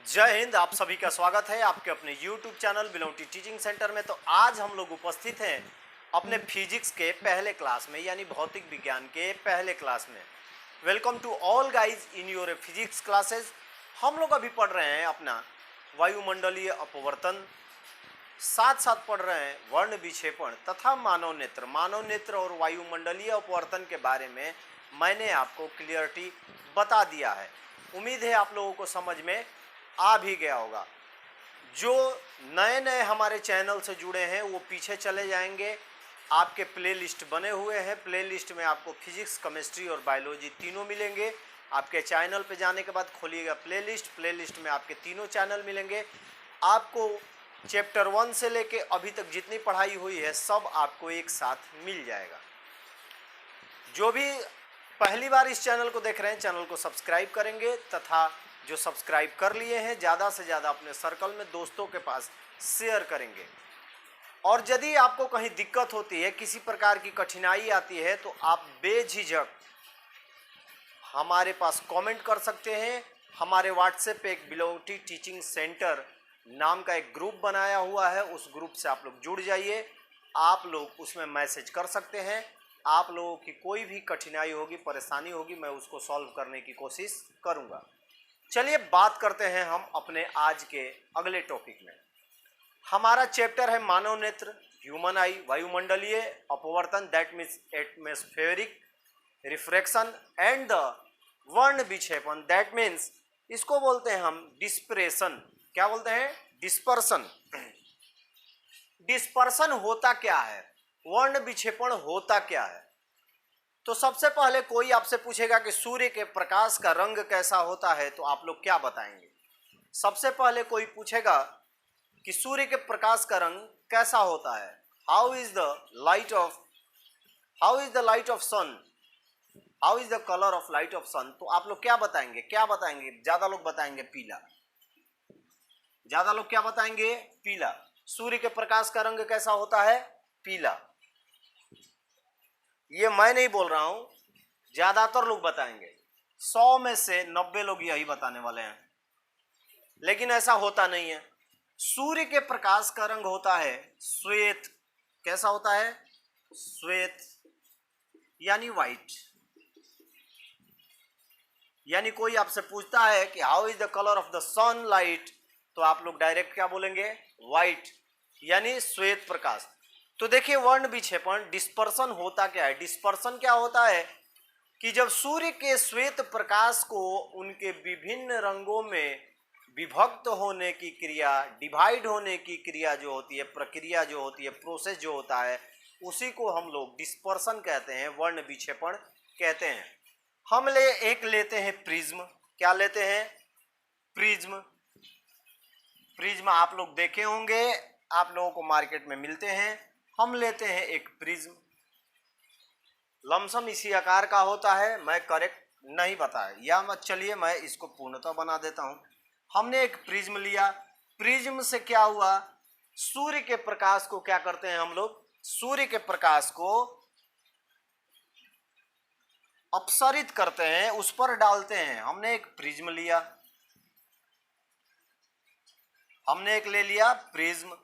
जय हिंद। आप सभी का स्वागत है आपके अपने YouTube चैनल बिलोटी टीचिंग सेंटर में। तो आज हम लोग उपस्थित हैं अपने फिजिक्स के पहले क्लास में, यानी भौतिक विज्ञान के पहले क्लास में। Welcome to all guys in your physics classes. हम लोग अभी पढ़ रहे हैं अपना वायुमंडलीय अपवर्तन, साथ साथ पढ़ रहे हैं वर्ण विक्षेपण तथा मानव नेत्र। मानव नेत्र और वायुमंडलीय अपवर्तन के बारे में मैंने आपको क्लियरिटी बता दिया है। उम्मीद है आप लोगों को समझ में आ भी गया होगा। जो नए नए हमारे चैनल से जुड़े हैं वो पीछे चले जाएंगे, आपके प्लेलिस्ट बने हुए हैं। प्लेलिस्ट में आपको फिजिक्स, केमिस्ट्री और बायोलॉजी तीनों मिलेंगे। आपके चैनल पे जाने के बाद खोलिएगा प्लेलिस्ट में आपके तीनों चैनल मिलेंगे। आपको चैप्टर 1 से लेके अभी तक जितनी पढ़ाई हुई है सब आपको एक साथ मिल जाएगा। जो भी पहली बार इस चैनल को देख रहे हैं, चैनल को सब्सक्राइब करेंगे तथा जो सब्सक्राइब कर लिए हैं ज़्यादा से ज़्यादा अपने सर्कल में दोस्तों के पास शेयर करेंगे। और यदि आपको कहीं दिक्कत होती है, किसी प्रकार की कठिनाई आती है, तो आप बेझिझक हमारे पास कमेंट कर सकते हैं। हमारे व्हाट्सएप पे एक बिलोटी टीचिंग सेंटर नाम का एक ग्रुप बनाया हुआ है, उस ग्रुप से आप लोग जुड़ जाइए। आप लोग उसमें मैसेज कर सकते हैं। आप लोगों की कोई भी कठिनाई होगी, परेशानी होगी, मैं उसको सॉल्व करने की कोशिश करूँगा। चलिए बात करते हैं हम अपने आज के अगले टॉपिक में। हमारा चैप्टर है मानव नेत्र, ह्यूमन आई, वायुमंडलीय अपवर्तन, that means atmospheric refraction and the वर्ण विक्षेपण, दैट मीन्स इसको बोलते हैं हम डिस्परेशन। क्या बोलते हैं? डिस्पर्सन। डिस्पर्सन होता क्या है, वर्ण विक्षेपण होता क्या है? तो सबसे पहले कोई आपसे पूछेगा कि सूर्य के प्रकाश का रंग कैसा होता है, तो आप लोग क्या बताएंगे? सबसे पहले कोई पूछेगा कि सूर्य के प्रकाश का रंग कैसा होता है, how is the light of sun, how is the colour of light of sun, तो आप लोग क्या बताएंगे? ज्यादा लोग बताएंगे पीला। ज्यादा लोग क्या बताएंगे? पीला। सूर्य के प्रकाश का रंग कैसा होता है? पीला। ये मैं नहीं बोल रहा हूं, ज्यादातर लोग बताएंगे। 100 में से 90 लोग यही बताने वाले हैं, लेकिन ऐसा होता नहीं है। सूर्य के प्रकाश का रंग होता है श्वेत। कैसा होता है? श्वेत, यानी व्हाइट। यानी कोई आपसे पूछता है कि how is the colour of the sunlight, तो आप लोग डायरेक्ट क्या बोलेंगे? व्हाइट, यानी श्वेत प्रकाश। तो देखिए वर्ण विक्षेपण, डिस्पर्सन होता क्या है? डिस्पर्सन क्या होता है कि जब सूर्य के श्वेत प्रकाश को उनके विभिन्न रंगों में विभक्त होने की क्रिया, डिवाइड होने की क्रिया जो होती है, प्रक्रिया जो होती है, प्रोसेस जो होता है, उसी को हम लोग डिस्पर्सन कहते हैं, वर्ण विक्षेपण कहते हैं। हम लेते हैं प्रिज्म। क्या लेते हैं? प्रिज्म। प्रिज्म आप लोग देखे होंगे, आप लोगों को मार्केट में मिलते हैं। हम लेते हैं एक प्रिज्म, लमसम इसी आकार का होता है, मैं करेक्ट नहीं बताया, या मत, चलिए मैं इसको पूर्णतः बना देता हूं। हमने एक प्रिज्म लिया। प्रिज्म से क्या हुआ? सूर्य के प्रकाश को क्या करते हैं हम लोग? सूर्य के प्रकाश को अपसरित करते हैं, उस पर डालते हैं। हमने एक प्रिज्म लिया, हमने एक ले लिया प्रिज्म।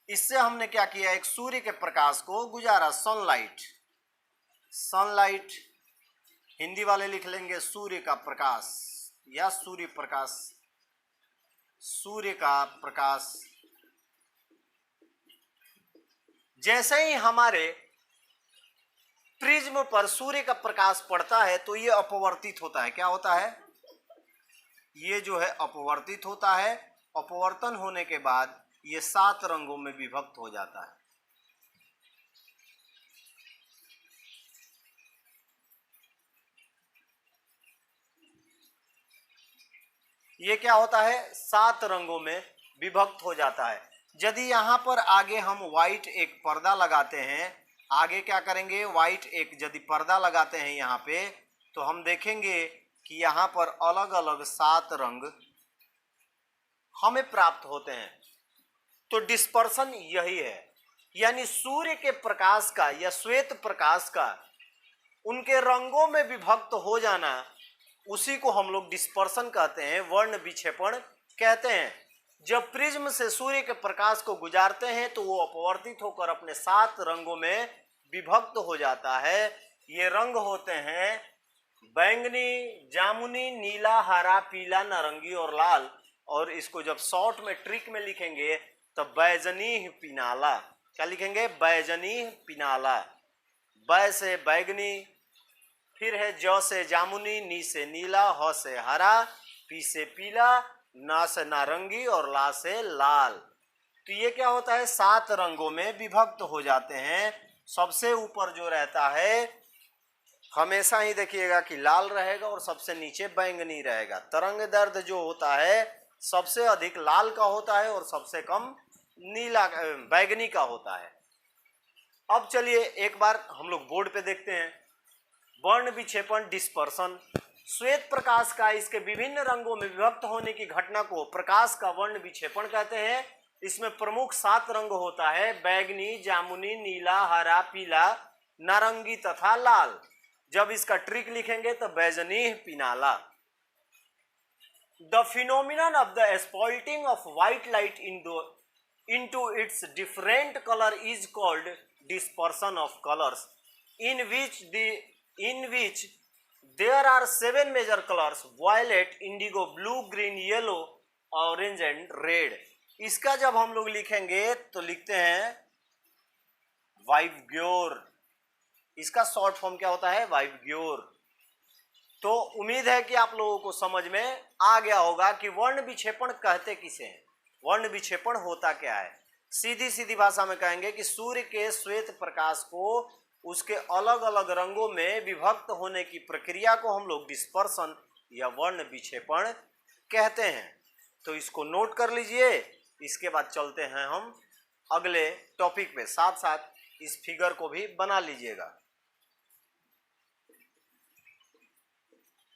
इससे हमने क्या किया? एक सूर्य के प्रकाश को गुजारा, सनलाइट। सनलाइट हिंदी वाले लिख लेंगे सूर्य का प्रकाश या सूर्य प्रकाश, सूर्य का प्रकाश। जैसे ही हमारे प्रिज्म पर सूर्य का प्रकाश पड़ता है तो ये अपवर्तित होता है। क्या होता है? ये जो है अपवर्तित होता है। अपवर्तन होने के बाद ये 7 रंगों में विभक्त हो जाता है। ये क्या होता है? 7 रंगों में विभक्त हो जाता है। यदि यहाँ पर आगे हम व्हाइट एक पर्दा लगाते हैं, आगे क्या करेंगे? व्हाइट एक यदि पर्दा लगाते हैं यहाँ पे, तो हम देखेंगे कि यहाँ पर अलग अलग 7 रंग हमें प्राप्त होते हैं। तो डिस्पर्सन यही है, यानी सूर्य के प्रकाश का या श्वेत प्रकाश का उनके रंगों में विभक्त हो जाना, उसी को हम लोग डिस्पर्सन कहते हैं, वर्ण विक्षेपण कहते हैं। जब प्रिज्म से सूर्य के प्रकाश को गुजारते हैं तो वो अपवर्तित होकर अपने 7 रंगों में विभक्त हो जाता है। ये रंग होते हैं बैंगनी, जामुनी, नीला, हरा, पीला, नारंगी और लाल। और इसको जब शॉर्ट में ट्रिक में लिखेंगे तो बैजनी पिनाला। क्या लिखेंगे? बैजनी पिनाला। बै से बैगनी, फिर है ज से जामुनी, नी से नीला, ह से हरा, पी से पीला, ना से नारंगी और ला से लाल। तो ये क्या होता है? 7 रंगों में विभक्त हो जाते हैं। सबसे ऊपर जो रहता है हमेशा ही देखिएगा कि लाल रहेगा और सबसे नीचे बैंगनी रहेगा। तरंग दैर्ध्य जो होता है सबसे अधिक लाल का होता है और सबसे कम नीला बैंगनी का होता है। अब चलिए एक बार हम लोग बोर्ड पे देखते हैं। वर्ण विक्षेपण, डिस्पर्सन। श्वेत प्रकाश का इसके विभिन्न रंगों में विभक्त होने की घटना को प्रकाश का वर्ण विक्षेपण कहते हैं। इसमें प्रमुख 7 रंग होता है: बैगनी, जामुनी, नीला, हरा, पीला, नारंगी तथा लाल। जब इसका ट्रिक लिखेंगे तो बैजनी पिनाला। The phenomenon of the splitting of white light into its different color is called dispersion of colors, in which there are 7 major colors: violet, indigo, blue, green, yellow, orange and red। इसका जब हम लोग लिखेंगे तो लिखते हैं वाइवग्योर। इसका short form क्या होता है? वाइवग्योर। तो उम्मीद है कि आप लोगों को समझ में आ गया होगा कि वर्ण विक्षेपण कहते किसे हैं, वर्ण विक्षेपण होता क्या है। सीधी सीधी भाषा में कहेंगे कि सूर्य के श्वेत प्रकाश को उसके अलग अलग रंगों में विभक्त होने की प्रक्रिया को हम लोग डिस्पर्सन या वर्ण विक्षेपण कहते हैं। तो इसको नोट कर लीजिए। इसके बाद चलते हैं हम अगले टॉपिक पे। साथ साथ इस फिगर को भी बना लीजिएगा।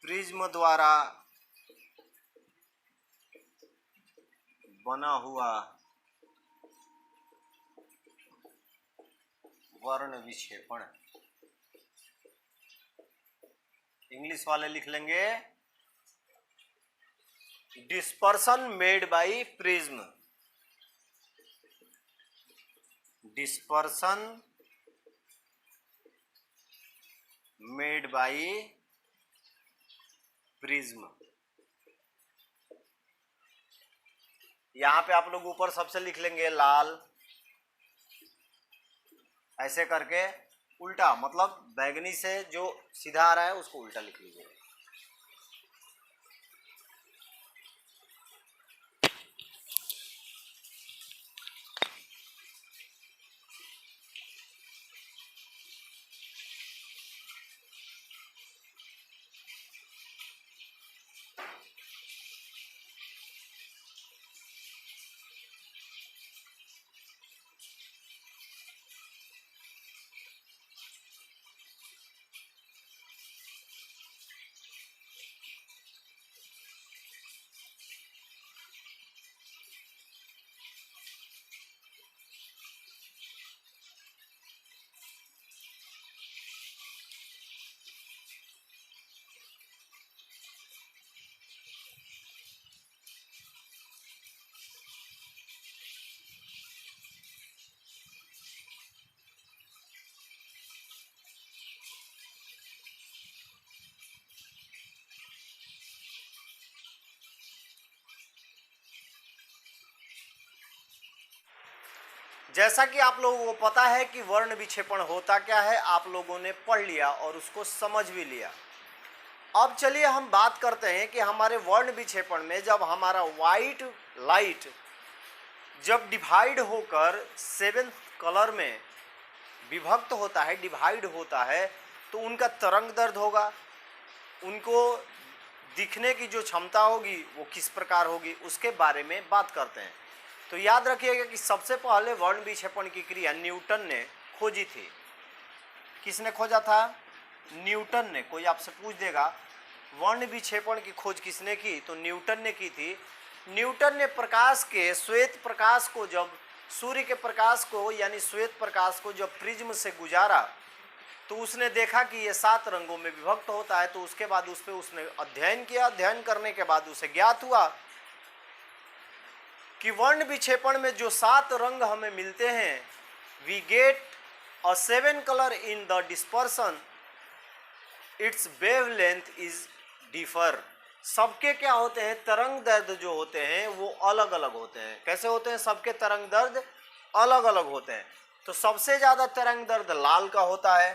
प्रिज्म द्वारा बना हुआ वर्ण विक्षेपण, इंग्लिश वाले लिख लेंगे dispersion made by prism. Dispersion made by prism. यहां पे आप लोग ऊपर सबसे लिख लेंगे लाल, ऐसे करके उल्टा, मतलब बैगनी से जो सीधा आ रहा है उसको उल्टा लिख लीजिए। जैसा कि आप लोगों को पता है कि वर्ण विक्षेपण होता क्या है, आप लोगों ने पढ़ लिया और उसको समझ भी लिया। अब चलिए हम बात करते हैं कि हमारे वर्ण विक्षेपण में जब हमारा व्हाइट लाइट जब डिवाइड होकर 7 कलर में विभक्त होता है, डिवाइड होता है, तो उनका तरंग दैर्ध्य होगा, उनको दिखने की जो क्षमता होगी वो किस प्रकार होगी, उसके बारे में बात करते हैं। तो याद रखिएगा कि सबसे पहले वर्ण विक्षेपण की क्रिया न्यूटन ने खोजी थी। किसने खोजा था? न्यूटन ने। कोई आपसे पूछ देगा वर्ण विक्षेपण की खोज किसने की, तो न्यूटन ने की थी। न्यूटन ने प्रकाश के, श्वेत प्रकाश को, जब सूर्य के प्रकाश को यानी श्वेत प्रकाश को जब प्रिज्म से गुजारा तो उसने देखा कि ये 7 रंगों में विभक्त होता है। तो उसके बाद उस पर उसने अध्ययन किया। अध्ययन करने के बाद उसे ज्ञात हुआ कि वर्ण विक्षेपण में जो 7 रंग हमें मिलते हैं, we get a 7 colour in the dispersion, its wavelength is differ. सबके क्या होते हैं, तरंग दैर्ध्य जो होते हैं वो अलग अलग होते हैं। कैसे होते हैं, सबके तरंग दैर्ध्य अलग अलग होते हैं। तो सबसे ज्यादा तरंग दैर्ध्य लाल का होता है।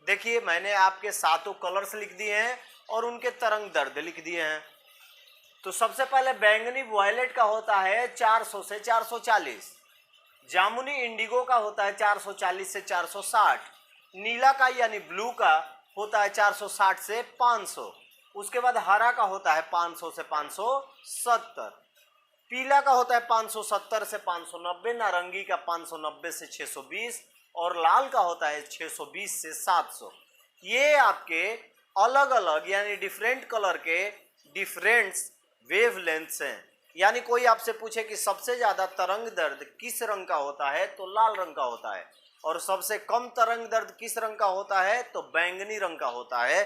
देखिए मैंने आपके 7 कलर्स लिख दिए हैं और उनके तरंग दैर्ध्य लिख दिए हैं। तो सबसे पहले बैंगनी वॉयलेट का होता है 400 से 440, जामुनी इंडिगो का होता है 440 से 460, नीला का यानी ब्लू का होता है 460 से 500, उसके बाद हरा का होता है 500 से 570, पीला का होता है 570 से 590, नारंगी का 590 से 620 और लाल का होता है 620 से 700। ये आपके अलग अलग यानी डिफरेंट कलर के डिफरेंट वेवलेंथ्स हैं। यानी कोई आपसे पूछे कि सबसे ज्यादा तरंग दैर्ध्य किस रंग का होता है, तो लाल रंग का होता है, और सबसे कम तरंग दैर्ध्य किस रंग का होता है, तो बैंगनी रंग का होता है।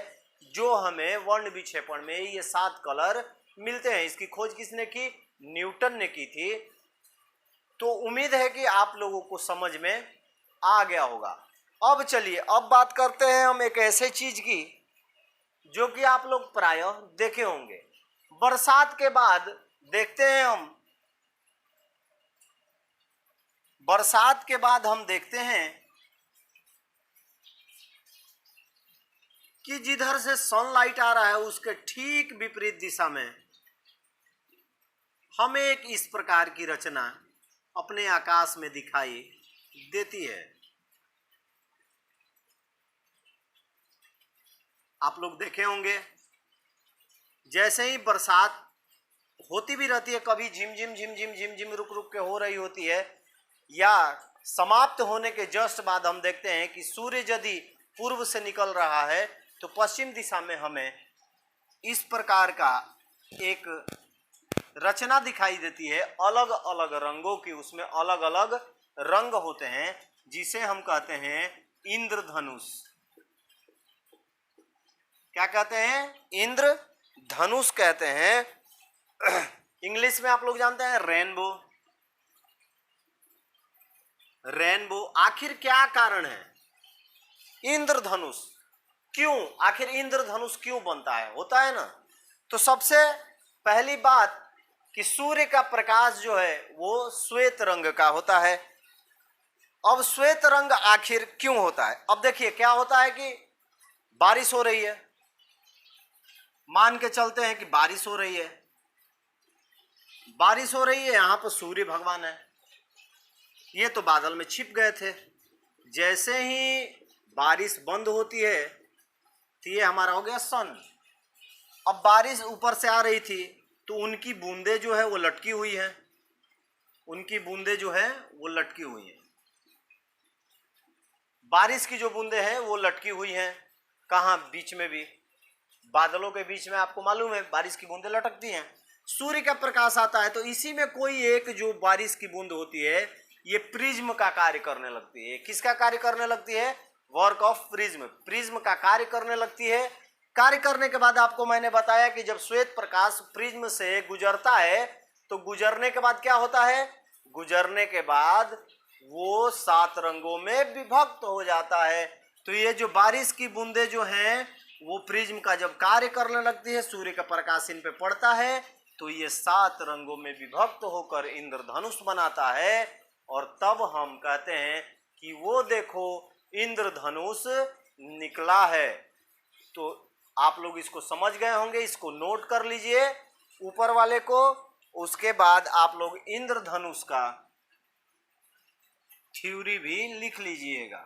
जो हमें वर्ण विक्षेपण में ये 7 कलर मिलते हैं। इसकी खोज किसने की, न्यूटन ने की थी। तो उम्मीद है कि आप लोगों को समझ में आ गया होगा। अब चलिए अब बात करते हैं हम एक ऐसे चीज की जो कि आप लोग प्रायः देखे होंगे। बरसात के बाद देखते हैं हम, बरसात के बाद हम देखते हैं कि जिधर से सनलाइट आ रहा है उसके ठीक विपरीत दिशा में हमें एक इस प्रकार की रचना अपने आकाश में दिखाई देती है। आप लोग देखे होंगे जैसे ही बरसात होती भी रहती है, कभी झिम झिम झिम झिम झिम झिम रुक रुक के हो रही होती है, या समाप्त होने के जस्ट बाद हम देखते हैं कि सूर्य यदि पूर्व से निकल रहा है तो पश्चिम दिशा में हमें इस प्रकार का एक रचना दिखाई देती है अलग अलग रंगों की। उसमें अलग अलग रंग होते हैं जिसे हम कहते हैं इंद्रधनुष। क्या कहते हैं, इंद्रधनुष कहते हैं। इंग्लिश में आप लोग जानते हैं रेनबो। रेनबो आखिर क्या कारण है, इंद्रधनुष क्यों, आखिर इंद्रधनुष क्यों बनता है, होता है ना। तो सबसे पहली बात कि सूर्य का प्रकाश जो है वो श्वेत रंग का होता है। अब श्वेत रंग आखिर क्यों होता है, अब देखिए क्या होता है कि बारिश हो रही है, मान के चलते हैं कि बारिश हो रही है, बारिश हो रही है, यहां पर सूर्य भगवान है, ये तो बादल में छिप गए थे। जैसे ही बारिश बंद होती है तो ये हमारा हो गया सन। अब बारिश ऊपर से आ रही थी तो उनकी बूंदें जो है वो लटकी हुई है, उनकी बूंदें जो है वो लटकी हुई हैं। बारिश की जो बूंदें हैं वो लटकी हुई हैं, कहाँ, बीच में भी, बादलों के बीच में आपको मालूम है बारिश की बूंदें लटकती हैं। सूर्य का प्रकाश आता है तो इसी में कोई एक जो बारिश की बूंद होती है ये प्रिज्म का कार्य करने लगती है। किसका कार्य करने लगती है, वर्क ऑफ प्रिज्म, प्रिज्म का कार्य करने लगती है। कार्य करने के बाद आपको मैंने बताया कि जब श्वेत प्रकाश प्रिज्म से गुजरता है तो गुजरने के बाद क्या होता है, गुजरने के बाद वो 7 रंगों में विभक्त हो जाता है। तो ये जो बारिश की बूंदें जो हैं वो प्रिज्म का जब कार्य करने लगती है, सूर्य का प्रकाश इन पे पड़ता है तो ये 7 रंगों में विभक्त होकर इंद्रधनुष बनाता है। और तब हम कहते हैं कि वो देखो इंद्रधनुष निकला है। तो आप लोग इसको समझ गए होंगे, इसको नोट कर लीजिए ऊपर वाले को। उसके बाद आप लोग इंद्रधनुष का थ्योरी भी लिख लीजिएगा।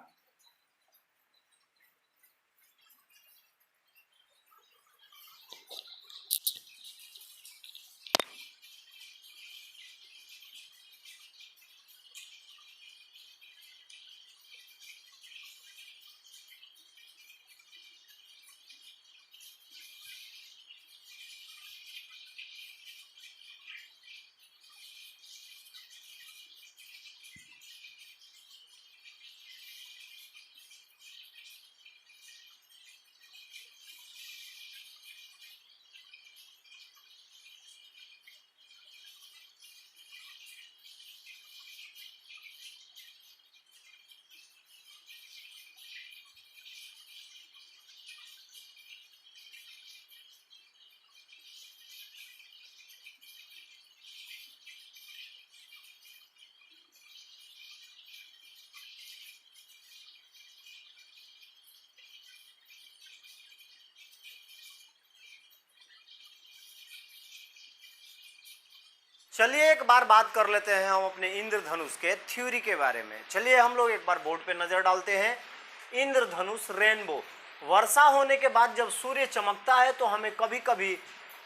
चलिए एक बार बात कर लेते हैं हम अपने इंद्रधनुष के थ्योरी के बारे में। चलिए हम लोग एक बार बोर्ड पे नजर डालते हैं। इंद्रधनुष रेनबो, वर्षा होने के बाद जब सूर्य चमकता है तो हमें कभी कभी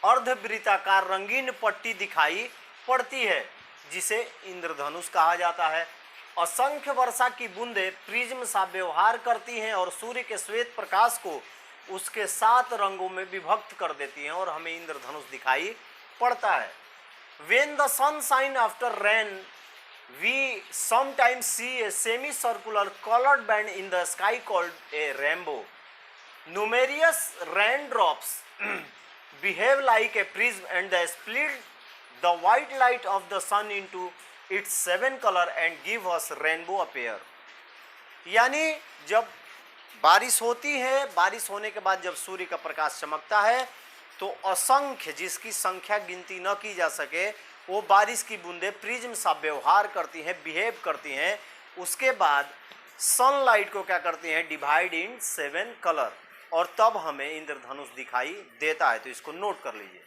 अर्धवृत्ताकार रंगीन पट्टी दिखाई पड़ती है जिसे इंद्रधनुष कहा जाता है। असंख्य वर्षा की बूंदें प्रिज्म सा व्यवहार करती हैं और सूर्य के श्वेत प्रकाश को उसके 7 रंगों में विभक्त कर देती हैं और हमें इंद्रधनुष दिखाई पड़ता है। When the sun shines after rain, we sometimes see a semicircular colored band in the sky called a rainbow. Numerous raindrops behave like a prism and they split the white light of the sun into its 7 color and give us rainbow appear. यानी जब बारिश होती है, बारिश होने के बाद जब सूर्य का प्रकाश चमकता है तो असंख्य, जिसकी संख्या गिनती न की जा सके, वो बारिश की बूंदें प्रिज्म सा व्यवहार करती हैं, बिहेव करती हैं। उसके बाद सनलाइट को क्या करती हैं, डिवाइड इन 7 कलर, और तब हमें इंद्रधनुष दिखाई देता है। तो इसको नोट कर लीजिए।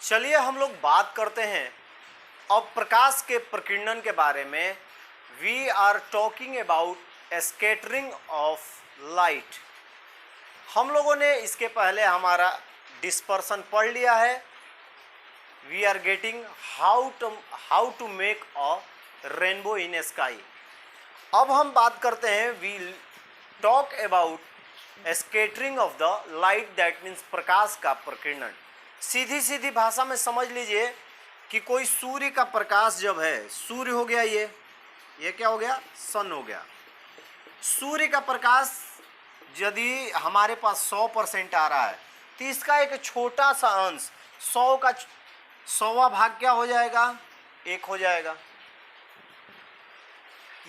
चलिए हम लोग बात करते हैं अब प्रकाश के प्रकीर्णन के बारे में। We are talking about scattering of light. हम लोगों ने इसके पहले हमारा डिस्पर्सन पढ़ लिया है। We are getting how to make a rainbow in sky. अब हम बात करते हैं, we talk about scattering of the light, that means प्रकाश का प्रकीर्णन। सीधी सीधी भाषा में समझ लीजिए कि कोई सूर्य का प्रकाश जब है, सूर्य हो गया ये क्या हो गया, सन हो गया। सूर्य का प्रकाश यदि हमारे पास 100% आ रहा है तो इसका एक छोटा सा अंश, 100 का 100वां भाग क्या हो जाएगा, 1 हो जाएगा।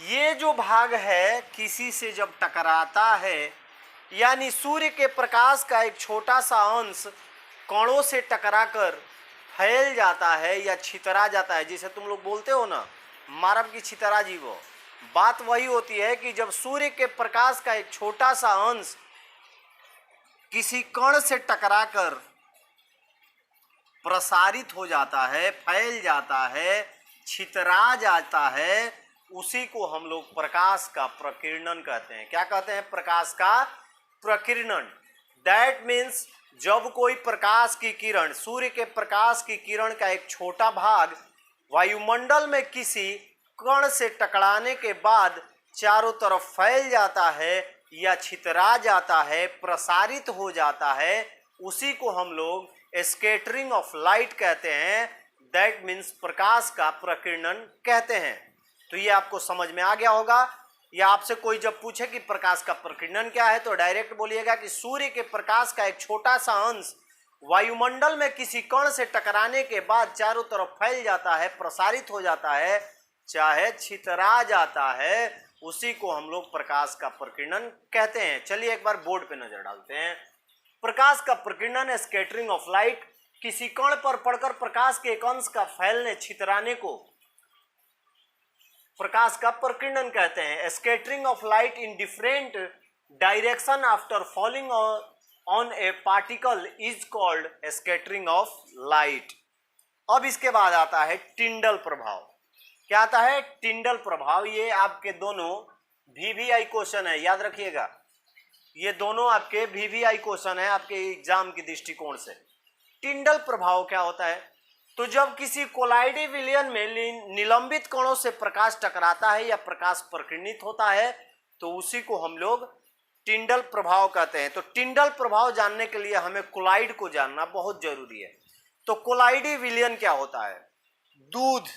ये जो भाग है किसी से जब टकराता है, यानी सूर्य के प्रकाश का एक छोटा सा अंश कणों से टकराकर फैल जाता है या छितरा जाता है, जिसे तुम लोग बोलते हो ना, मारब की छितरा जीवो। बात वही होती है कि जब सूर्य के प्रकाश का एक छोटा सा अंश किसी कण से टकराकर प्रसारित हो जाता है, फैल जाता है, छितरा जाता है, उसी को हम लोग प्रकाश का प्रकीर्णन कहते हैं। क्या कहते हैं, प्रकाश का प्रकीर्णन। दैट मीन्स जब कोई प्रकाश की किरण, सूर्य के प्रकाश की किरण का एक छोटा भाग वायुमंडल में किसी कण से टकराने के बाद चारों तरफ फैल जाता है या छितरा जाता है, प्रसारित हो जाता है, उसी को हम लोग स्कैटरिंग ऑफ लाइट कहते हैं। दैट मीन्स प्रकाश का प्रकीर्णन कहते हैं। तो ये आपको समझ में आ गया होगा। या आपसे कोई जब पूछे कि प्रकाश का प्रकीर्णन क्या है तो डायरेक्ट बोलिएगा कि सूर्य के प्रकाश का एक छोटा सा अंश वायुमंडल में किसी कण से टकराने के बाद चारों तरफ फैल जाता है, प्रसारित हो जाता है, चाहे छितरा जाता है, उसी को हम लोग प्रकाश का प्रकीर्णन कहते हैं। चलिए एक बार बोर्ड पे नजर डालते हैं। प्रकाश का प्रकीर्णन, स्कैटरिंग ऑफ लाइट, किसी कण पर पड़कर प्रकाश के एक अंश का फैलने, छितराने को प्रकाश का प्रकीर्णन कहते हैं। Scattering of light in different direction after falling on A particle is called scattering of light. अब इसके बाद आता है टिंडल प्रभाव। क्या आता है, टिंडल प्रभाव। ये आपके दोनों VVI क्वेश्चन है, याद रखिएगा। ये दोनों आपके वीवीआई क्वेश्चन है आपके एग्जाम की दृष्टिकोण से। टिंडल प्रभाव क्या होता है? तो जब किसी कोलाइडी विलयन में निलंबित कणों से प्रकाश टकराता है या प्रकाश प्रकीर्णित होता है तो उसी को हम लोग टिंडल प्रभाव कहते हैं। तो टिंडल प्रभाव जानने के लिए हमें कोलाइड को जानना बहुत जरूरी है। तो कोलाइडी विलयन क्या होता है? दूध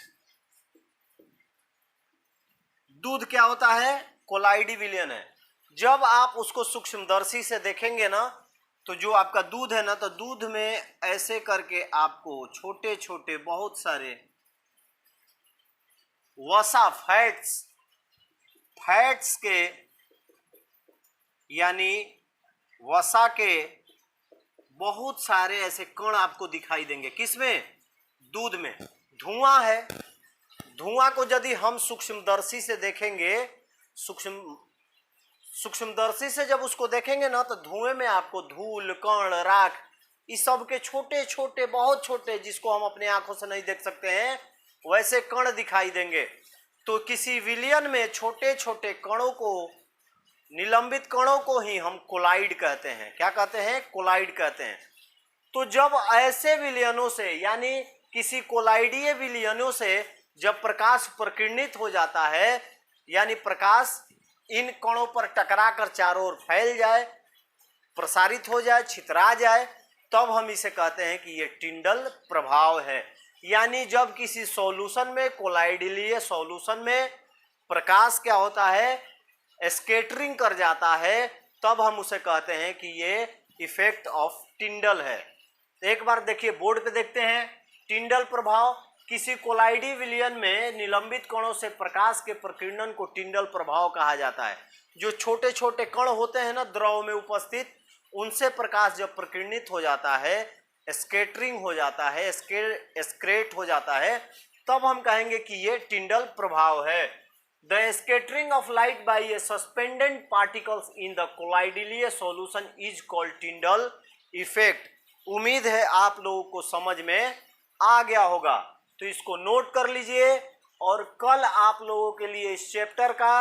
क्या होता है? कोलाइडी विलयन है। जब आप उसको सूक्ष्मदर्शी से देखेंगे ना तो जो आपका दूध है ना, तो दूध में ऐसे करके आपको छोटे छोटे बहुत सारे वसा फैट्स के यानी वसा के बहुत सारे ऐसे कण आपको दिखाई देंगे। किसमें? दूध में। धुआं है, धुआं को यदि हम सूक्ष्मदर्शी से देखेंगे, सूक्ष्मदर्शी से जब उसको देखेंगे ना तो धुएं में आपको धूल, कण, राख, इस सब के छोटे छोटे बहुत छोटे, जिसको हम अपने आंखों से नहीं देख सकते हैं, वैसे कण दिखाई देंगे। तो किसी विलयन में छोटे छोटे कणों को, निलंबित कणों को ही हम कोलाइड कहते हैं। क्या कहते हैं? कोलाइड कहते हैं। तो जब ऐसे विलयनों से यानी किसी कोलाइडीय विलयनों से जब प्रकाश प्रकीर्णित हो जाता है यानी प्रकाश इन कणों पर टकरा कर चारों ओर फैल जाए, प्रसारित हो जाए, छितरा जाए, तब हम इसे कहते हैं कि ये टिंडल प्रभाव है। यानी जब किसी सॉल्यूशन में, कोलाइडीय सॉल्यूशन में प्रकाश क्या होता है? स्कैटरिंग कर जाता है, तब हम उसे कहते हैं कि ये इफेक्ट ऑफ टिंडल है। एक बार देखिए बोर्ड पे देखते हैं। टिंडल प्रभाव, किसी कोलाइडी विलयन में निलंबित कणों से प्रकाश के प्रकीर्णन को टिंडल प्रभाव कहा जाता है। जो छोटे छोटे कण होते हैं ना द्रव में उपस्थित, उनसे प्रकाश जब प्रकीर्णित हो जाता है, स्कैटरिंग हो जाता है, स्क्रेट हो जाता है, तब हम कहेंगे कि ये टिंडल प्रभाव है। The scattering of light by a suspended particles in the कोलाइडीय solution is called Tyndall effect. उम्मीद है आप लोगों को समझ में आ गया होगा, तो इसको नोट कर लीजिए। और कल आप लोगों के लिए इस चैप्टर का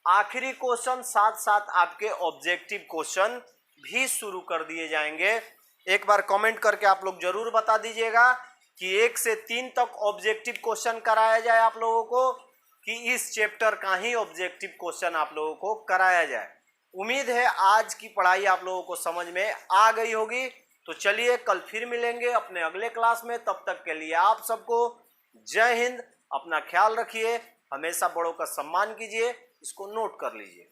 आखिरी क्वेश्चन साथ साथ आपके ऑब्जेक्टिव क्वेश्चन भी शुरू कर दिए जाएंगे। एक बार कमेंट करके आप लोग जरूर बता दीजिएगा कि 1 से 3 तक ऑब्जेक्टिव क्वेश्चन कराया जाए आप लोगों को, कि इस चैप्टर का ही ऑब्जेक्टिव क्वेश्चन आप लोगों को कराया जाए। उम्मीद है आज की पढ़ाई आप लोगों को समझ में आ गई होगी। तो चलिए कल फिर मिलेंगे अपने अगले क्लास में। तब तक के लिए आप सबको जय हिंद। अपना ख्याल रखिए, हमेशा बड़ों का सम्मान कीजिए। इसको नोट कर लीजिए।